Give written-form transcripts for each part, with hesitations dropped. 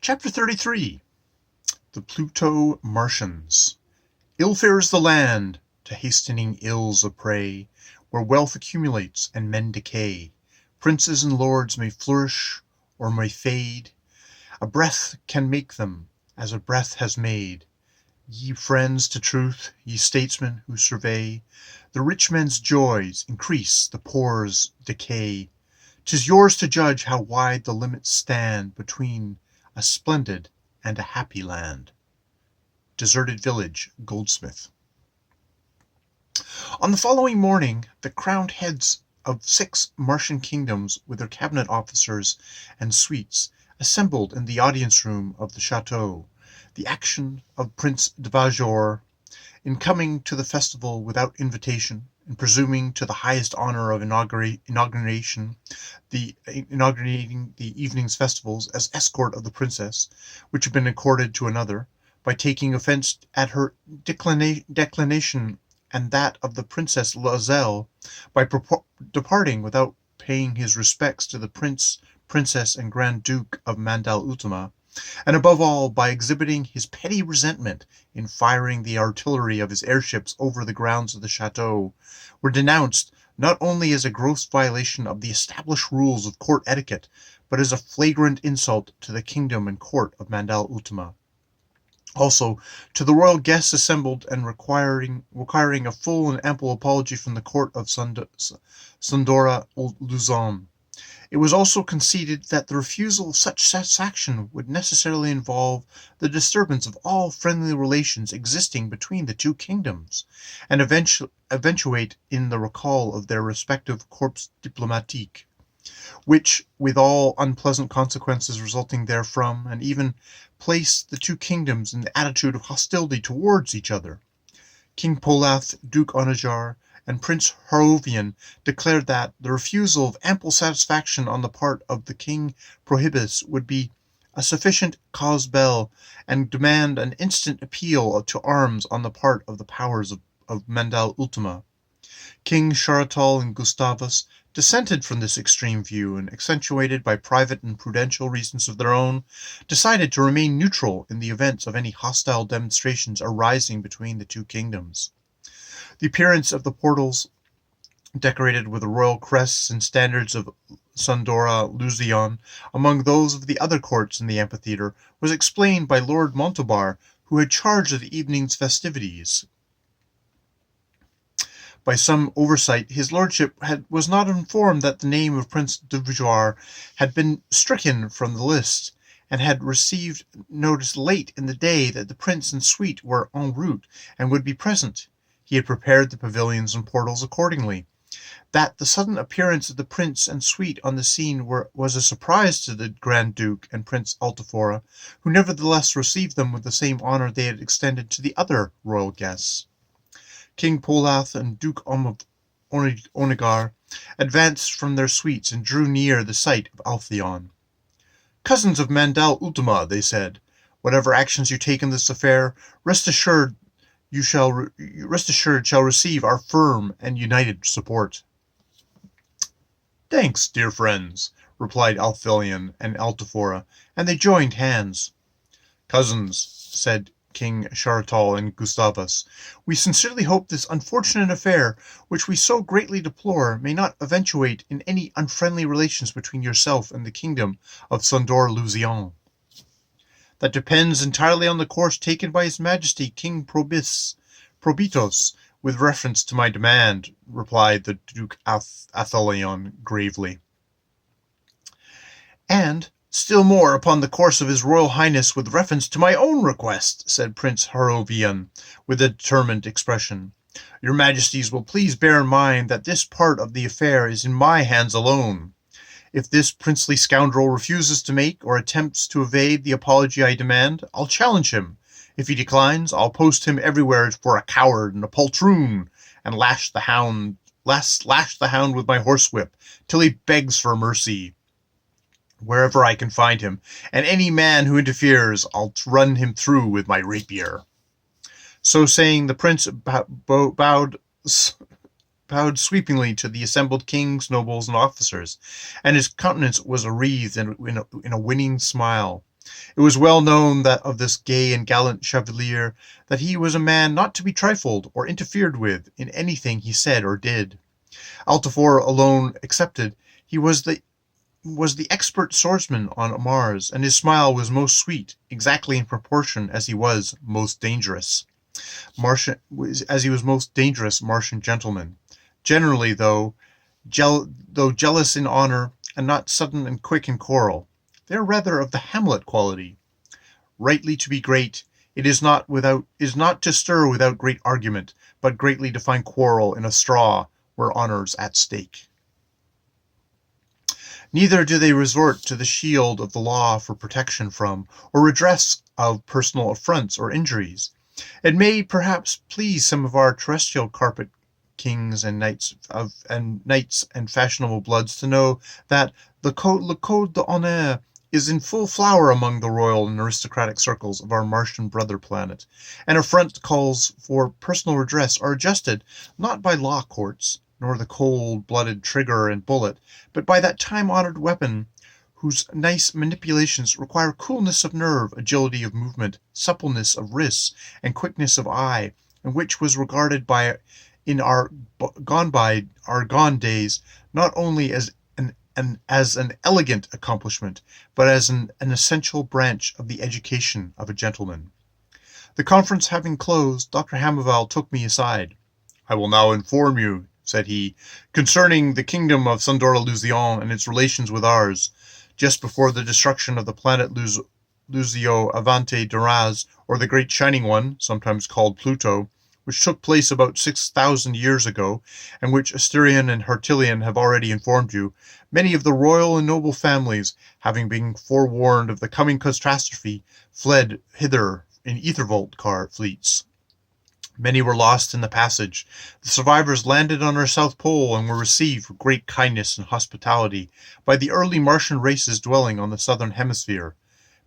Chapter 33. The Plt-Mrtns. Ill fares the land, to hastening ills a prey, where wealth accumulates and men decay. Princes and lords may flourish or may fade. A breath can make them, as a breath has made. Ye friends to truth, ye statesmen who survey, the rich men's joys increase, the poor's decay. 'Tis yours to judge how wide the limits stand between a splendid and a happy land. Deserted Village, Goldsmith. On the following morning, the crowned heads of 6 Martian kingdoms, with their cabinet officers and suites, assembled in the audience room of the chateau. The action of Prince de Bajor in coming to the festival without invitation, and presuming to the highest honor of inaugurating the evening's festivals as escort of the princess, which had been accorded to another, by taking offense at her declination and that of the Princess Loisel, by departing without paying his respects to the Prince, Princess, and Grand Duke of Mandal-Ultima, and above all by exhibiting his petty resentment in firing the artillery of his airships over the grounds of the chateau, were denounced not only as a gross violation of the established rules of court etiquette, but as a flagrant insult to the kingdom and court of Mandal-Ultima. Also, to the royal guests assembled, and requiring a full and ample apology from the court of Sandora Luzon. It was also conceded that the refusal of such satisfaction would necessarily involve the disturbance of all friendly relations existing between the two kingdoms, and eventuate in the recall of their respective corps diplomatique, which, with all unpleasant consequences resulting therefrom, and even place the two kingdoms in the attitude of hostility towards each other. King Polath, Duke Onajar, and Prince Harovian declared that the refusal of ample satisfaction on the part of the King Prohibus would be a sufficient cause bell, and demand an instant appeal to arms on the part of the powers of Mandal-Ultima. King Sharatal and Gustavus dissented from this extreme view, and, accentuated by private and prudential reasons of their own, decided to remain neutral in the event of any hostile demonstrations arising between the two kingdoms. The appearance of the portals, decorated with the royal crests and standards of Sandora Luzon, among those of the other courts in the amphitheatre, was explained by Lord Montalbar, who had charge of the evening's festivities. By some oversight, his lordship was not informed that the name of Prince de Vougeois had been stricken from the list, and had received notice late in the day that the prince and suite were en route and would be present. He had prepared the pavilions and portals accordingly. That the sudden appearance of the prince and suite on the scene was a surprise to the Grand Duke and Prince Altafora, who nevertheless received them with the same honor they had extended to the other royal guests. King Polath and Duke Onagar advanced from their suites and drew near the site of Altheon. "Cousins of Mandal-Ultima," they said, "whatever actions you take in this affair, rest assured shall receive our firm and united support." "Thanks, dear friends," replied Althelion and Altafora, and they joined hands. "Cousins," said King Sharatal and Gustavus, "we sincerely hope this unfortunate affair, which we so greatly deplore, may not eventuate in any unfriendly relations between yourself and the kingdom of Sandor Luzon." "That depends entirely on the course taken by His Majesty King Probitos, with reference to my demand," replied the Duke Athalion gravely. "And still more upon the course of His Royal Highness with reference to my own request," said Prince Harovian, with a determined expression. "Your Majesties will please bear in mind that this part of the affair is in my hands alone. If this princely scoundrel refuses to make or attempts to evade the apology I demand, I'll challenge him. If he declines, I'll post him everywhere for a coward and a poltroon, and lash the hound with my horsewhip till he begs for mercy wherever I can find him, and any man who interferes, I'll run him through with my rapier." So saying, the prince bowed sweepingly to the assembled kings, nobles, and officers, and his countenance was wreathed in a winning smile. It was well known that of this gay and gallant chevalier that he was a man not to be trifled or interfered with in anything he said or did. Altifor alone excepted, he was the expert swordsman on Mars, and his smile was most sweet, exactly in proportion as he was most dangerous. Martian gentleman. Generally, though jealous in honor, and not sudden and quick in quarrel, they are rather of the Hamlet quality. Rightly to be great, it is not to stir without great argument, but greatly to find quarrel in a straw where honour's at stake. Neither do they resort to the shield of the law for protection from, or redress of personal affronts or injuries. It may perhaps please some of our terrestrial carpet kings and knights and fashionable bloods to know that le code d'honneur is in full flower among the royal and aristocratic circles of our Martian brother planet, and affront calls for personal redress are adjusted not by law courts, nor the cold-blooded trigger and bullet, but by that time-honored weapon whose nice manipulations require coolness of nerve, agility of movement, suppleness of wrists, and quickness of eye, and which was regarded in our gone days not only as an elegant accomplishment, but as an essential branch of the education of a gentleman. The conference having closed, Dr. Hamoval took me aside. "I will now inform you," said he, "concerning the kingdom of Sandora Luzion and its relations with ours. Just before the destruction of the planet Luzio Avante Duraz, or the Great Shining One, sometimes called Pluto, which took place about 6,000 years ago, and which Asturian and Hertilian have already informed you, many of the royal and noble families, having been forewarned of the coming catastrophe, fled hither in ethervolt fleets. Many were lost in the passage. The survivors landed on our South Pole and were received with great kindness and hospitality by the early Martian races dwelling on the southern hemisphere.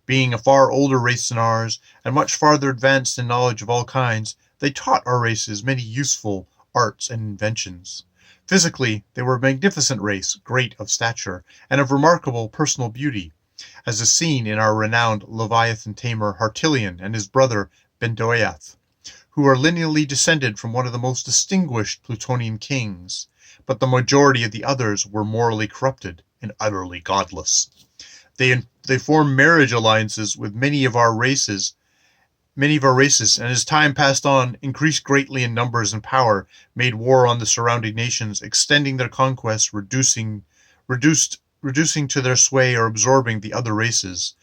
Being a far older race than ours, and much farther advanced in knowledge of all kinds, they taught our races many useful arts and inventions. Physically, they were a magnificent race, great of stature, and of remarkable personal beauty, as is seen in our renowned Leviathan tamer Hertilian and his brother Bendoiath, who are lineally descended from one of the most distinguished Plutonian kings, but the majority of the others were morally corrupted and utterly godless. They formed marriage alliances with many of our races, and as time passed on, increased greatly in numbers and power, made war on the surrounding nations, extending their conquests, reducing to their sway or absorbing the other races.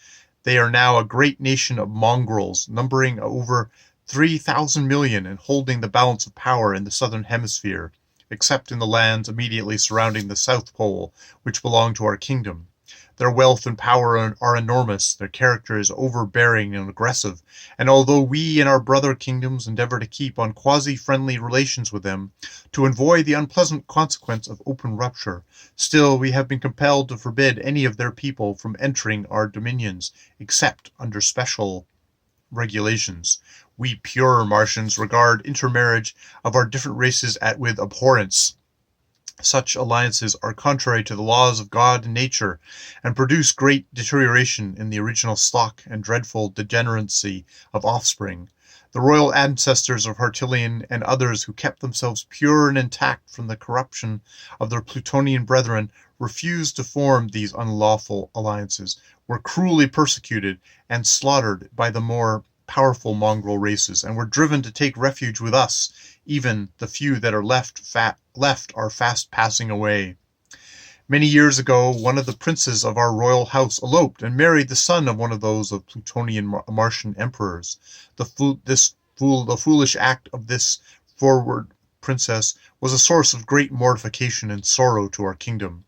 They are now a great nation of mongrels, numbering over 3,000 million and holding the balance of power in the southern hemisphere, except in the lands immediately surrounding the South Pole, which belong to our kingdom. Their wealth and power are enormous, their character is overbearing and aggressive, and although we in our brother kingdoms endeavor to keep on quasi-friendly relations with them, to avoid the unpleasant consequence of open rupture, still we have been compelled to forbid any of their people from entering our dominions, except under special regulations. We pure Martians regard intermarriage of our different races with abhorrence. Such alliances are contrary to the laws of God and nature, and produce great deterioration in the original stock and dreadful degeneracy of offspring. The royal ancestors of Hertilian and others who kept themselves pure and intact from the corruption of their Plutonian brethren refused to form these unlawful alliances, were cruelly persecuted and slaughtered by the more powerful mongrel races, and were driven to take refuge with us. Even the few that are left are fast passing away. Many years ago, one of the princes of our royal house eloped and married the son of one of those of Plutonian Martian emperors. The foolish act of this forward princess was a source of great mortification and sorrow to our kingdom.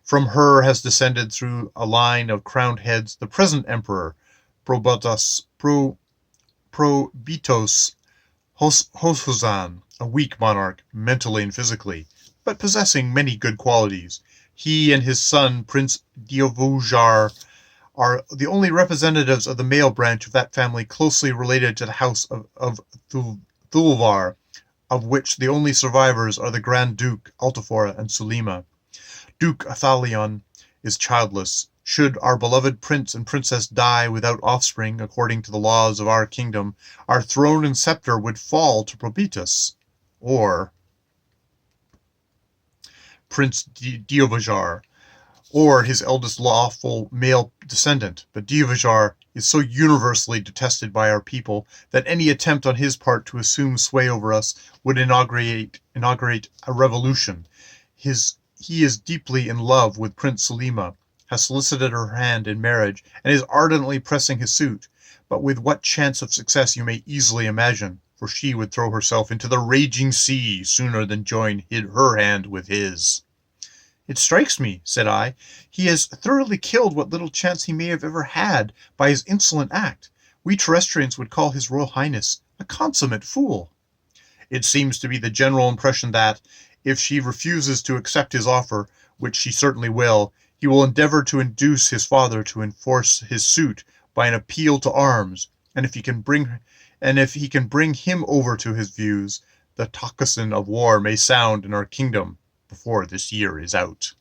From her has descended through a line of crowned heads the present emperor, Probitos Hoshuzan, a weak monarch, mentally and physically, but possessing many good qualities. He and his son, Prince Diovujar, are the only representatives of the male branch of that family closely related to the house of Thulvar, of which the only survivors are the Grand Duke Altafora and Sulima. Duke Athalion is childless, Should our beloved prince and princess die without offspring, according to the laws of our kingdom, our throne and scepter would fall to Probitus, or Prince Diovajar, or his eldest lawful male descendant. But Diovajar is so universally detested by our people that any attempt on his part to assume sway over us would inaugurate a revolution. He is deeply in love with Prince Selima, has solicited her hand in marriage, and is ardently pressing his suit, but with what chance of success you may easily imagine, for she would throw herself into the raging sea sooner than join her hand with his. It strikes me, said I, he has thoroughly killed what little chance he may have ever had by his insolent act. We terrestrians would call his Royal Highness a consummate fool. It seems to be the general impression that, if she refuses to accept his offer, which she certainly will, he will endeavor to induce his father to enforce his suit by an appeal to arms, and if he can bring him over to his views, the tocsin of war may sound in our kingdom before this year is out.